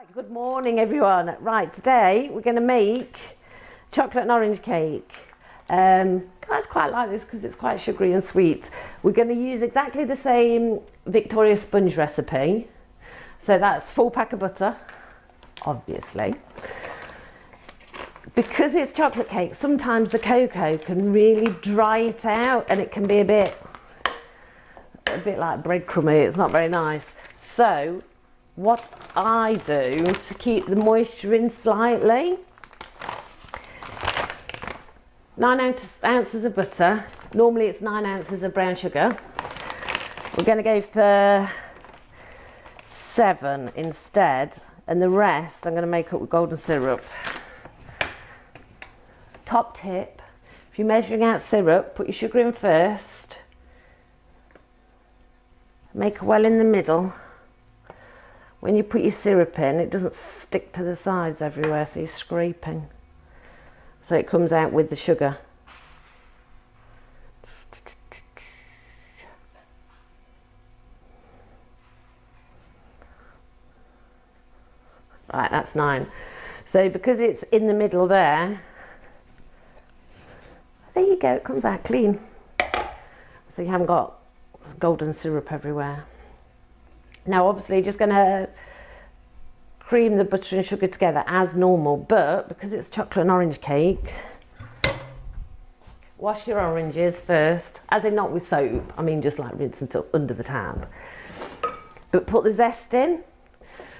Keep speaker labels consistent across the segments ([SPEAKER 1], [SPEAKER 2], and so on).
[SPEAKER 1] Right, good morning everyone. Right, today we're going to make chocolate and orange cake. Guys quite like this because it's quite sugary and sweet. We're going to use exactly the same Victoria sponge recipe. So that's full pack of butter, obviously. Because it's chocolate cake, sometimes the cocoa can really dry it out and it can be a bit like breadcrumby. It's not very nice. So what I do to keep the moisture in slightly, 9 ounces of butter. Normally it's 9 ounces of brown sugar. We're going to go for 7 instead, and the rest I'm going to make up with golden syrup. Top tip, if you're measuring out syrup, put your sugar in first, make a well in the middle. When you put your syrup in, it doesn't stick to the sides everywhere, so you're scraping. So it comes out with the sugar. Right, that's 9. So because it's in the middle there you go, it comes out clean. So you haven't got golden syrup everywhere. Now obviously you're just going to cream the butter and sugar together as normal, but because it's chocolate and orange cake, wash your oranges first, as in not with soap, I mean just like rinse until under the tab. But put the zest in.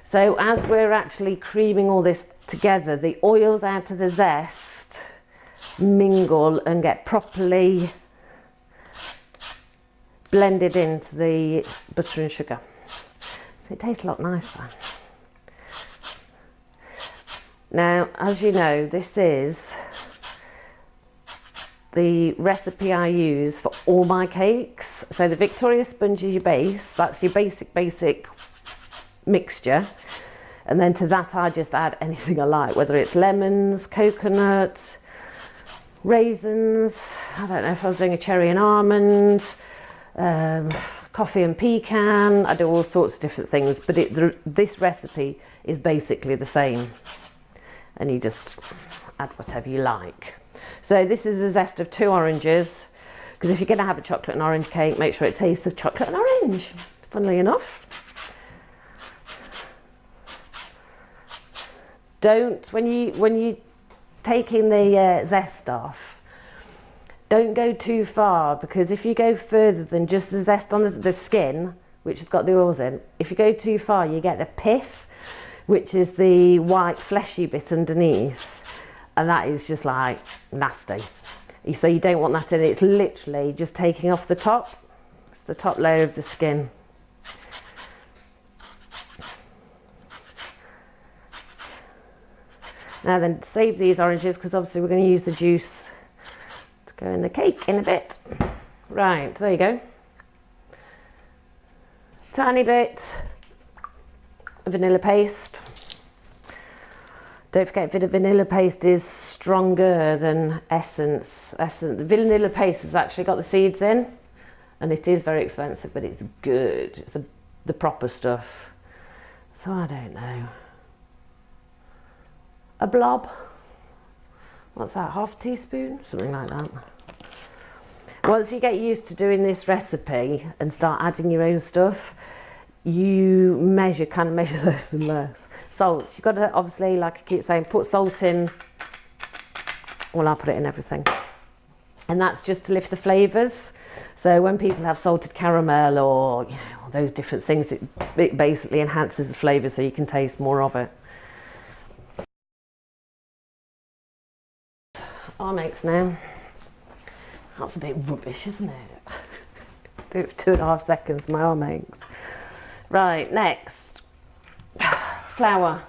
[SPEAKER 1] So as we're actually creaming all this together, the oils out of the zest mingle and get properly blended into the butter and sugar. So it tastes a lot nicer. Now, as you know, this is the recipe I use for all my cakes. So the Victoria sponge is your base, that's your basic mixture. And then to that I just add anything I like, whether it's lemons, coconut, raisins, I don't know if I was doing a cherry and almond, coffee and pecan. I do all sorts of different things, but this recipe is basically the same, and you just add whatever you like. So this is a zest of 2 oranges, because if you're going to have a chocolate and orange cake, make sure it tastes of chocolate and orange, funnily enough. Don't, when you taking the zest off, don't go too far, because if you go further than just the zest on the skin, which has got the oils in, if you go too far you get the pith, which is the white fleshy bit underneath, and that is just like nasty. So you don't want that in. It's literally just taking off the top. It's the top layer of the skin. Now then, save these oranges because obviously we're going to use the juice to go in the cake in a bit. Right, there you go. Tiny bit of vanilla paste. Don't forget, vanilla paste is stronger than essence. The vanilla paste has actually got the seeds in, and it is very expensive, but it's good. It's the proper stuff. So I don't know. A blob, what's that, half teaspoon, something like that. Once you get used to doing this recipe and start adding your own stuff, you kind of measure less and less. Salt, you've got to obviously, like I keep saying, put salt in. Well, I'll put it in everything, and that's just to lift the flavours. So when people have salted caramel or those different things, it basically enhances the flavour so you can taste more of it. Arm aches now. That's a bit rubbish, isn't it? Do it for 2.5 seconds, my arm aches. Right, next, flour,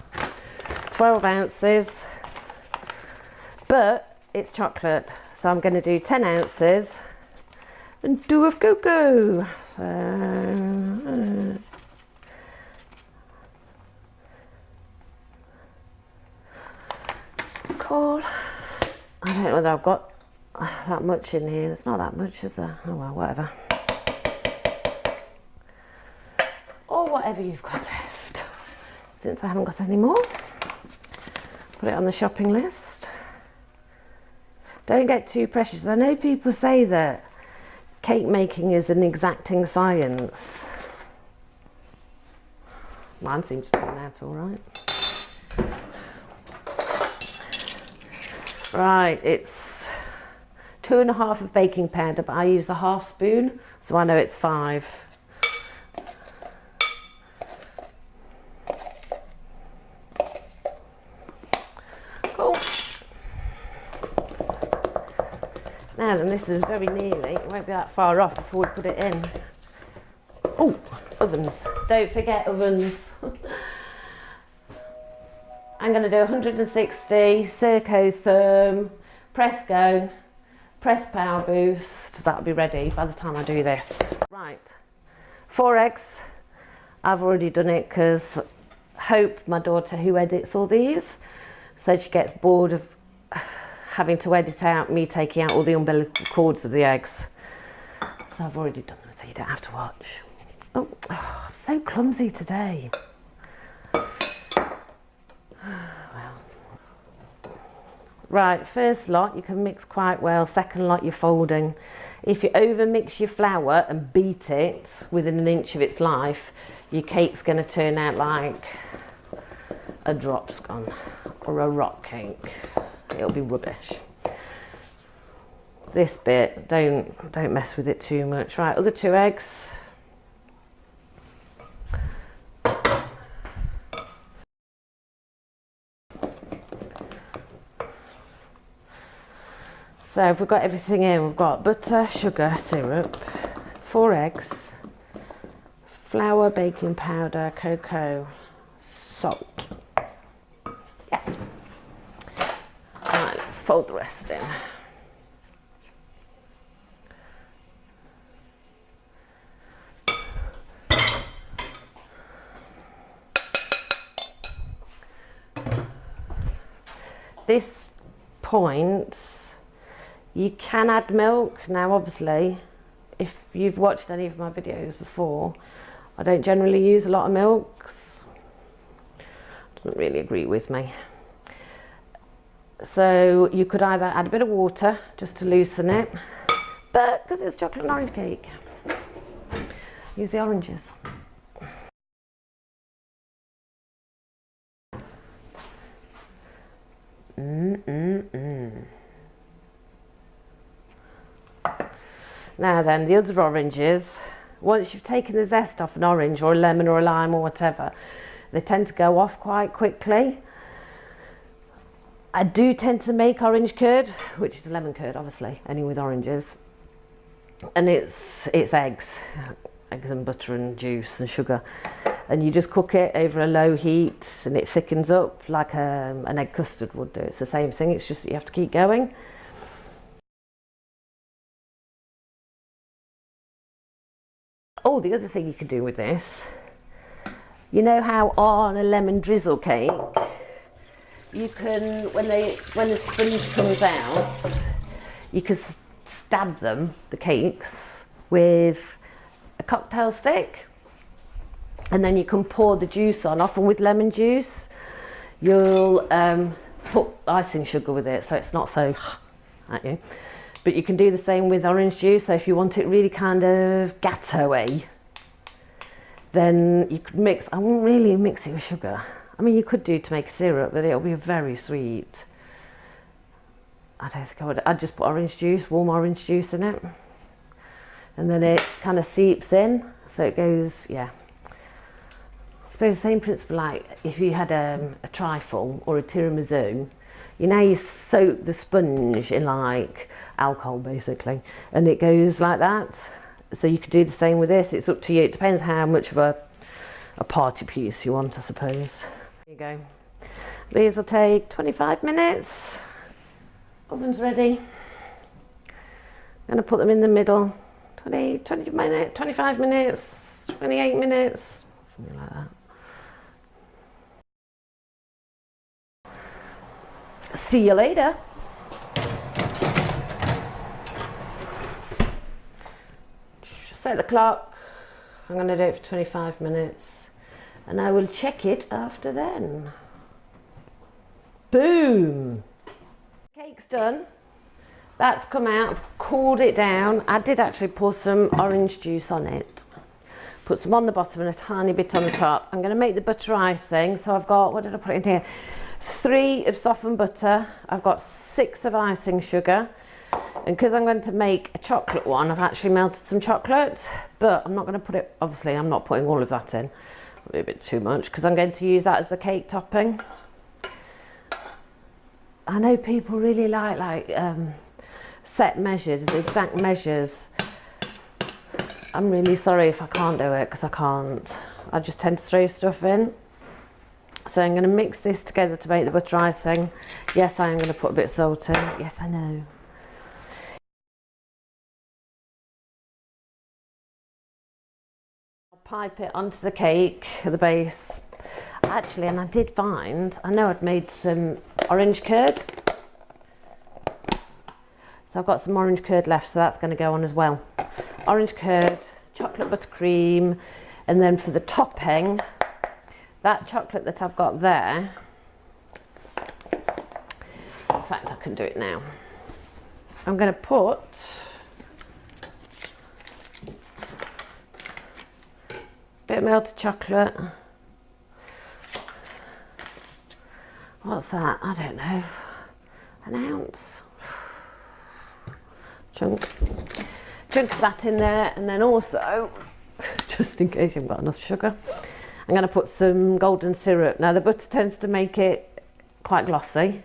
[SPEAKER 1] 12 ounces, but it's chocolate, so I'm going to do 10 ounces and 2 of cocoa. So, cool. I don't know whether I've got that much in here. There's not that much, is there? Oh well, whatever. Or whatever you've got left. since I haven't got any more. Put it on the shopping list. Don't get too precious. I know people say that cake making is an exacting science. Mine seems to turn out all right. Right, it's 2.5 of baking powder, but I use the half spoon, so I know it's 5. Cool. Now then, this is very nearly, it won't be that far off before we put it in. Oh, ovens. Don't forget ovens. I'm going to do 160, Circotherm, press go, press power boost. That'll be ready by the time I do this. Right, 4 eggs. I've already done it because Hope, my daughter who edits all these, said she gets bored of having to edit out me taking out all the umbilical cords of the eggs. So I've already done them so you don't have to watch. Oh, I'm so clumsy today. Right, first lot you can mix quite well, second lot you're folding. If you over mix your flour and beat it within an inch of its life, your cake's going to turn out like a drop scone or a rock cake. It'll be rubbish. This bit, don't mess with it too much. Right, other 2 eggs. So if we've got everything in, we've got butter, sugar, syrup, 4 eggs, flour, baking powder, cocoa, salt. Yes. Right, let's fold the rest in. This point, you can add milk. Now obviously, if you've watched any of my videos before, I don't generally use a lot of milk. Doesn't really agree with me. So you could either add a bit of water just to loosen it, but because it's chocolate and orange cake, use the oranges. Now then, the other oranges, once you've taken the zest off an orange or a lemon or a lime or whatever, they tend to go off quite quickly. I do tend to make orange curd, which is lemon curd obviously, only with oranges. And it's eggs and butter and juice and sugar. And you just cook it over a low heat and it thickens up like an egg custard would do. It's the same thing, it's just that you have to keep going. Oh, the other thing you can do with this, you know how on a lemon drizzle cake, you can, when the sponge comes out, you can stab them, the cakes, with a cocktail stick, and then you can pour the juice on. Often with lemon juice, you'll put icing sugar with it, so it's not so at you. But you can do the same with orange juice. So if you want it really kind of gâteau-y, then you could mix. I wouldn't really mix it with sugar. I mean, you could do to make a syrup, but it'll be very sweet. I don't think I would. I'd just put orange juice, warm orange juice in it, and then it kind of seeps in, so it goes. Yeah. I suppose the same principle, like if you had a trifle or a tiramisu, you know, you soak the sponge in like alcohol basically, and it goes like that. So you could do the same with this. It's up to you. It depends how much of a party piece you want, I suppose. There you go. These will take 25 minutes. Oven's ready. I'm going to put them in the middle. 20 minutes, 25 minutes, 28 minutes, something like that. See you later. Set the clock. I'm going to do it for 25 minutes. and I will check it after then. Boom! Cake's done. That's come out, cooled it down. I did actually pour some orange juice on it. Put some on the bottom and a tiny bit on the top. I'm going to make the butter icing. So I've got, what did I put in here? 3 of softened butter. I've got 6 of icing sugar. And because I'm going to make a chocolate one, I've actually melted some chocolate. But I'm not going to put it, obviously I'm not putting all of that in. A bit too much, because I'm going to use that as the cake topping. I know people really like set measures, exact measures. I'm really sorry if I can't do it, because I can't. I just tend to throw stuff in. So I'm going to mix this together to make the butter icing. Yes, I am going to put a bit of salt in. Yes, I know. I'll pipe it onto the cake, the base. Actually, and I did find, I know I'd made some orange curd. So I've got some orange curd left, so that's going to go on as well. Orange curd, chocolate buttercream, and then for the topping, that chocolate that I've got there, in fact I can do it now. I'm going to put a bit of melted chocolate. What's that? I don't know. An ounce. Chunk of that in there, and then also, just in case you've got enough sugar, I'm going to put some golden syrup. Now the butter tends to make it quite glossy.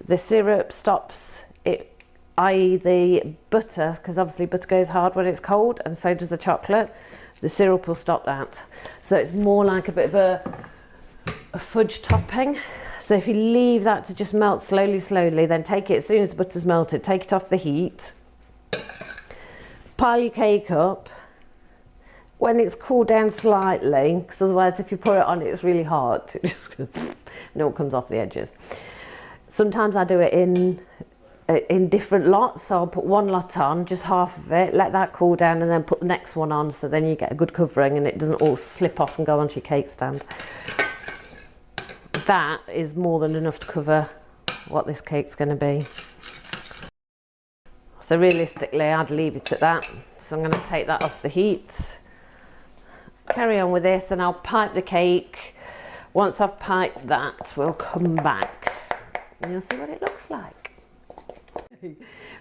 [SPEAKER 1] The syrup stops it, i.e. the butter, because obviously butter goes hard when it's cold, and so does the chocolate. The syrup will stop that. So it's more like a bit of a fudge topping. So if you leave that to just melt slowly, then take it as soon as the butter's melted, take it off the heat, pile your cake up when it's cooled down slightly, because otherwise if you put it on it's really hard, it just and it all comes off the edges. Sometimes I do it in different lots, so I'll put one lot on, just half of it, let that cool down, and then put the next one on, so then you get a good covering and it doesn't all slip off and go onto your cake stand. That is more than enough to cover what this cake's going to be. So realistically I'd leave it at that. So I'm going to take that off the heat, carry on with this, and I'll pipe the cake. Once I've piped that, we'll come back and you'll see what it looks like.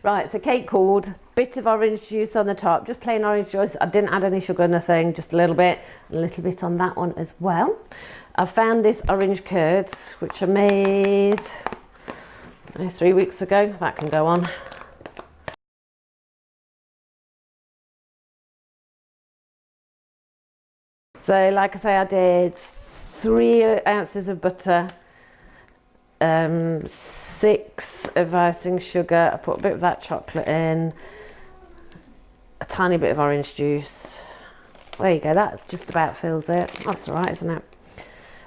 [SPEAKER 1] Right, so cake cooled, bit of orange juice on the top, just plain orange juice. I didn't add any sugar or nothing, just a little bit on that one as well. I found this orange curd, which I made 3 weeks ago. That can go on. So like I say, I did 3 ounces of butter, 6 of icing sugar. I put a bit of that chocolate in, a tiny bit of orange juice. There you go, that just about fills it. That's all right, isn't it?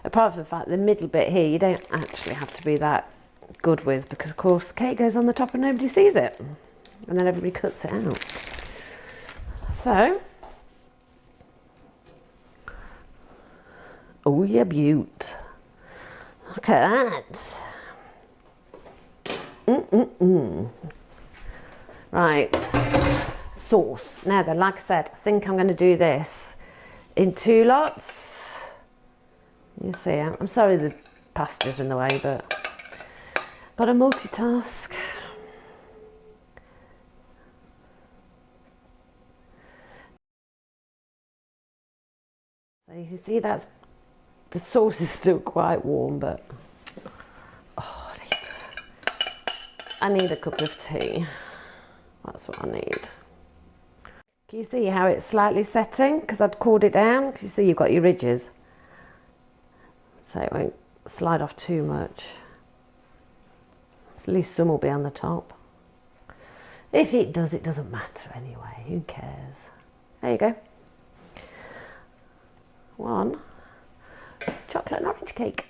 [SPEAKER 1] Apart from the fact the middle bit here you don't actually have to be that good with, because of course the cake goes on the top and nobody sees it, and then everybody cuts it out. So, oh yeah, beaut. Look at that. Right, sauce. Now then, like I said, I think I'm going to do this in 2 lots. You see, I'm sorry the pasta's in the way, but got to multitask. So you can see that's, the sauce is still quite warm, but oh, I need a cup of tea. That's what I need. Can you see how it's slightly setting? Because I'd cooled it down. Because you see you've got your ridges. So it won't slide off too much. At least some will be on the top. If it does, it doesn't matter anyway. Who cares? There you go. 1 chocolate and orange cake.